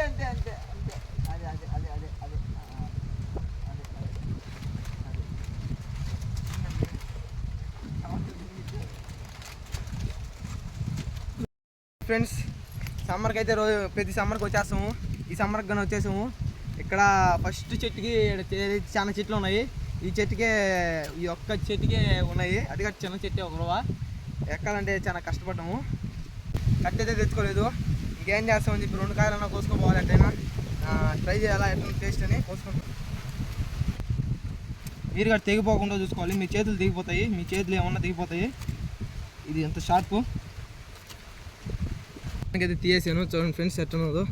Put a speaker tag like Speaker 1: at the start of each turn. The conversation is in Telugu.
Speaker 1: అంతే అంతే అంతే అంతే అదే అదే అదే అదే అదే ఫ్రెండ్స్ సమ్మర్కి అయితే రోజు ప్రతి సమ్మర్కి వచ్చేస్తాము. ఈ సమ్మర్కి కానీ వచ్చేసాము. ఇక్కడ ఫస్ట్ చెట్టుకి చాలా చెట్లు ఉన్నాయి. ఈ చెట్టుకే ఈ ఒక్క చెట్టుకే ఉన్నాయి. అది కూడా చిన్న చెట్టే ఒక రవ్వ ఎక్కాలంటే చాలా కష్టపడ్డాము. కట్టి అయితే తెచ్చుకోలేదు. ఇంకేం చేస్తామని చెప్పి 2 కాయలన్నా కోసుకోపోవాలి. ఎంతైనా ట్రై చేయాలా ఎట్లా టేస్ట్ అని కోసుకుంటాం. మీరు కూడా తెగిపోకుండా చూసుకోవాలి. మీ చేతులు దిగిపోతాయి, మీ చేతులు ఏమన్నా దిగిపోతాయి. ఇది ఎంత షార్పు అయితే తీసేసాను. చూడండి ఫ్రెండ్స్ ఎట్లా ఉన్నదో.